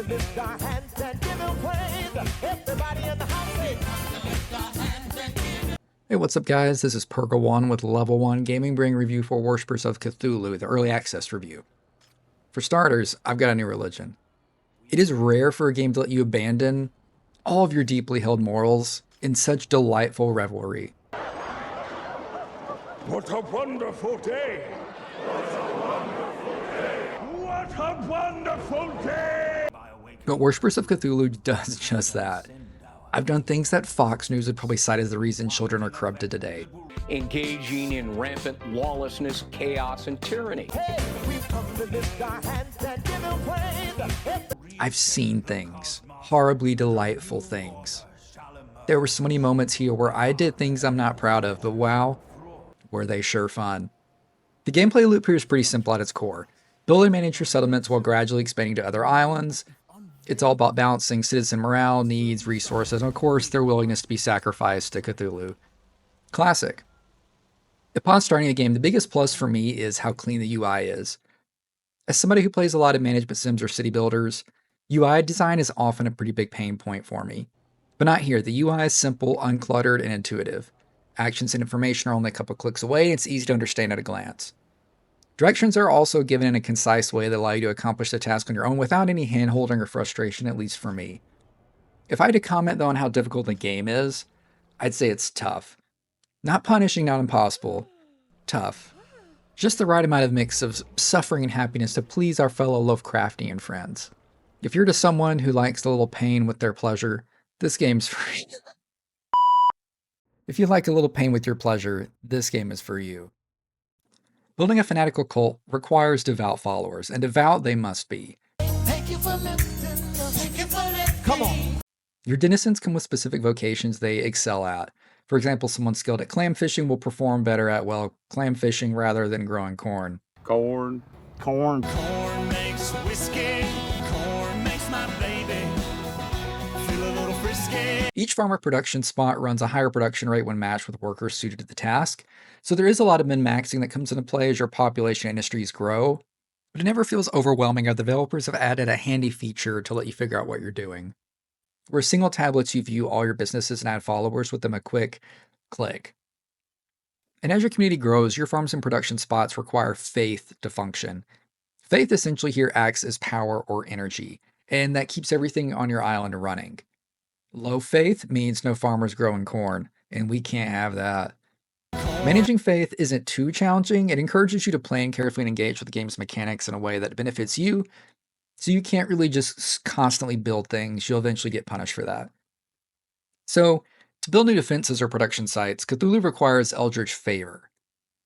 lift our hands and give him praise. Everybody in the house say, Hey, what's up guys? This is Perga1 with Level 1 Gaming, bringing review for Worshippers of Cthulhu, the early access review. For starters, I've got a new religion. It is rare for a game to let you abandon all of your deeply held morals in such delightful revelry. What a wonderful day! What a wonderful day! What a wonderful day! But Worshippers of Cthulhu does just that. I've done things that Fox News would probably cite as the reason children are corrupted today. Engaging in rampant lawlessness, chaos, and tyranny. hey, we've come to lift our hands and give him praise. I've seen things, horribly delightful things. There were so many moments here where I did things I'm not proud of, but wow, were they sure fun. The gameplay loop here is pretty simple at its core. Build and manage your settlements while gradually expanding to other islands. It's all about balancing citizen morale, needs, resources, and of course their willingness to be sacrificed to Cthulhu. Classic. Upon starting the game, the biggest plus for me is how clean the UI is. As somebody who plays a lot of management sims or city builders, UI design is often a pretty big pain point for me. But not here. The UI is simple, uncluttered, and intuitive. Actions and information are only a couple clicks away, and it's easy to understand at a glance. Directions are also given in a concise way that allow you to accomplish the task on your own without any hand-holding or frustration, at least for me. If I had to comment though on how difficult the game is, I'd say it's tough. Not punishing, not impossible. Tough. Just the right amount of mix of suffering and happiness to please our fellow Lovecraftian friends. If you're to someone who likes a little pain with their pleasure, this game's for you. If you like a little pain with your pleasure, this game is for you. Building a fanatical cult requires devout followers, and devout they must be. Thank you for lifting, thank you for lifting. Come on. Your denizens come with specific vocations they excel at. For example, someone skilled at clam fishing will perform better at, well, clam fishing rather than growing corn. Corn. Corn makes whiskey, corn makes my baby feel a little frisky. Each farmer production spot runs a higher production rate when matched with workers suited to the task, so there is a lot of min-maxing that comes into play as your population industries grow, but it never feels overwhelming as developers have added a handy feature to let you figure out what you're doing. Where a single tab lets you view all your businesses and add followers with them a quick click. And as your community grows, your farms and production spots require faith to function. Faith essentially here acts as power or energy, and that keeps everything on your island running. Low faith means no farmers growing corn, and we can't have that. Managing faith isn't too challenging. It encourages you to plan carefully and engage with the game's mechanics in a way that benefits you, so you can't really just constantly build things. You'll eventually get punished for that. So, to build new defenses or production sites, Cthulhu requires Eldritch Favor.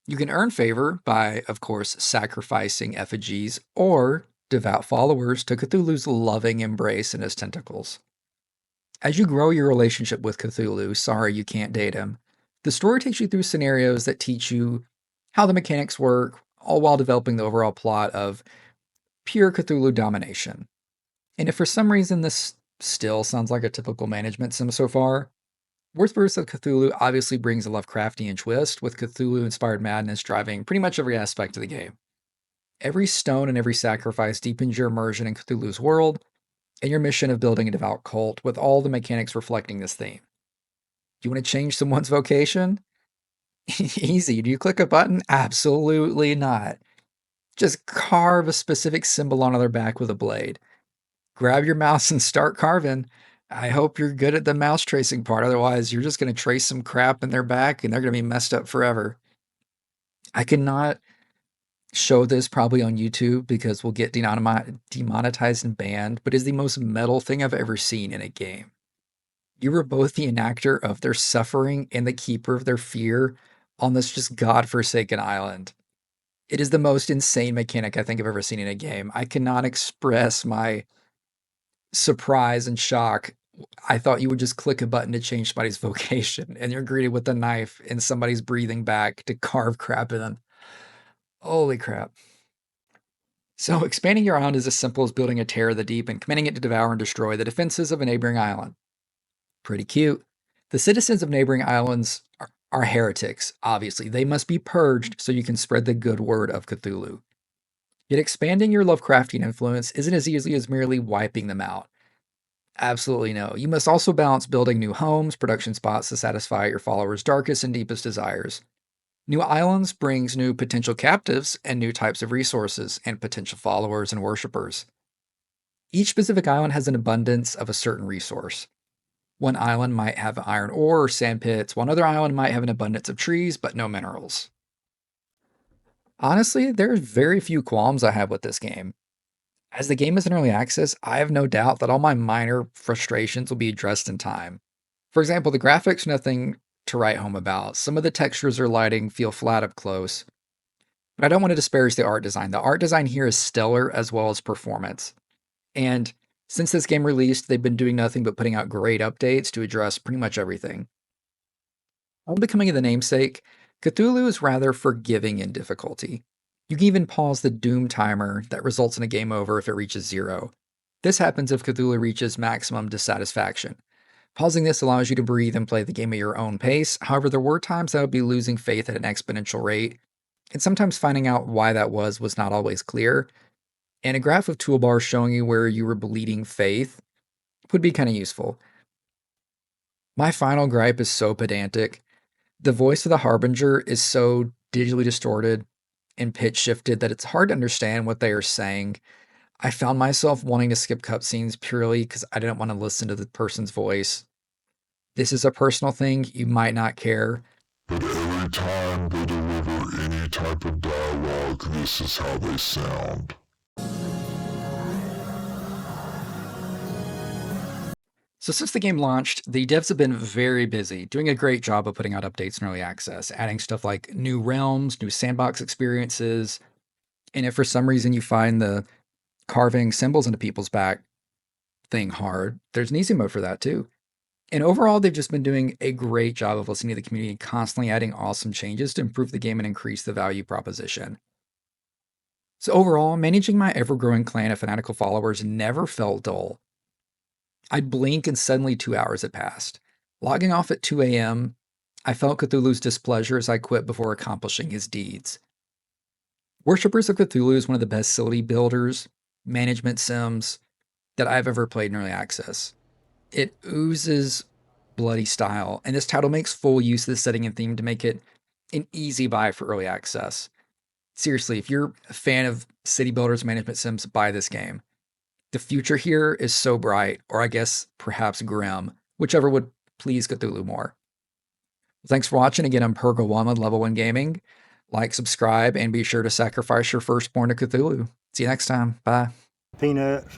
You can earn favor by, of course, sacrificing effigies or devout followers to Cthulhu's loving embrace and his tentacles. As you grow your relationship with Cthulhu, sorry you can't date him, the story takes you through scenarios that teach you how the mechanics work, all while developing the overall plot of pure Cthulhu domination. And if for some reason this still sounds like a typical management sim so far, Worshippers of Cthulhu obviously brings a Lovecraftian twist, with Cthulhu-inspired madness driving pretty much every aspect of the game. Every stone and every sacrifice deepens your immersion in Cthulhu's world, and your mission of building a devout cult, with all the mechanics reflecting this theme. You want to change someone's vocation? Easy. Do you click a button? Absolutely not. Just carve a specific symbol onto their back with a blade. Grab your mouse and start carving. I hope you're good at the mouse tracing part, otherwise you're just going to trace some crap in their back and they're going to be messed up forever. I cannot show this probably on YouTube because we'll get demonetized and banned, but it's the most metal thing I've ever seen in a game. You were both the enactor of their suffering and the keeper of their fear on this just godforsaken island. It is the most insane mechanic I think I've ever seen in a game. I cannot express my surprise and shock. I thought you would just click a button to change somebody's vocation, and you're greeted with a knife and somebody's breathing back to carve crap in them. Holy crap. So expanding your island is as simple as building a Terror of the Deep and committing it to devour and destroy the defenses of a neighboring island. Pretty cute. The citizens of neighboring islands are heretics, obviously. They must be purged so you can spread the good word of Cthulhu. Yet expanding your Lovecraftian influence isn't as easy as merely wiping them out. Absolutely no. You must also balance building new homes, production spots to satisfy your followers' darkest and deepest desires. New islands brings new potential captives and new types of resources and potential followers and worshippers. Each specific island has an abundance of a certain resource. One island might have iron ore or sand pits, one other island might have an abundance of trees but no minerals. Honestly, there's very few qualms I have with this game. As the game is in early access, I have no doubt that all my minor frustrations will be addressed in time. For example, the graphics are nothing to write home about. Some of the textures or lighting feel flat up close. But I don't want to disparage the art design. The art design here is stellar as well as performance. And since this game released, they've been doing nothing but putting out great updates to address pretty much everything. On becoming the namesake, Cthulhu is rather forgiving in difficulty. You can even pause the doom timer that results in a game over if it reaches 0. This happens if Cthulhu reaches maximum dissatisfaction. Pausing this allows you to breathe and play the game at your own pace. However, there were times I would be losing faith at an exponential rate, and sometimes finding out why that was not always clear. And a graph of toolbars showing you where you were bleeding faith would be kind of useful. My final gripe is so pedantic. The voice of the Harbinger is so digitally distorted and pitch shifted that it's hard to understand what they are saying. I found myself wanting to skip cutscenes purely because I didn't want to listen to the person's voice. This is a personal thing, you might not care. But every time they deliver any type of dialogue, this is how they sound. So since the game launched, the devs have been very busy, doing a great job of putting out updates in early access, adding stuff like new realms, new sandbox experiences, and if for some reason you find the carving symbols into people's back thing hard, there's an easy mode for that too. And overall, they've just been doing a great job of listening to the community and constantly adding awesome changes to improve the game and increase the value proposition. So overall, managing my ever-growing clan of fanatical followers never felt dull. I'd blink and suddenly 2 hours had passed. Logging off at 2 a.m., I felt Cthulhu's displeasure as I quit before accomplishing his deeds. Worshippers of Cthulhu is one of the best city builders, management sims that I've ever played in early access. It oozes bloody style, and this title makes full use of the setting and theme to make it an easy buy for early access. Seriously, if you're a fan of city builders, management sims, buy this game. The future here is so bright, or I guess perhaps grim, whichever would please Cthulhu more. Thanks for watching. Again, I'm Purgle1 with Level 1 Gaming. Like, subscribe, and be sure to sacrifice your firstborn to Cthulhu. See you next time. Bye. Peanut.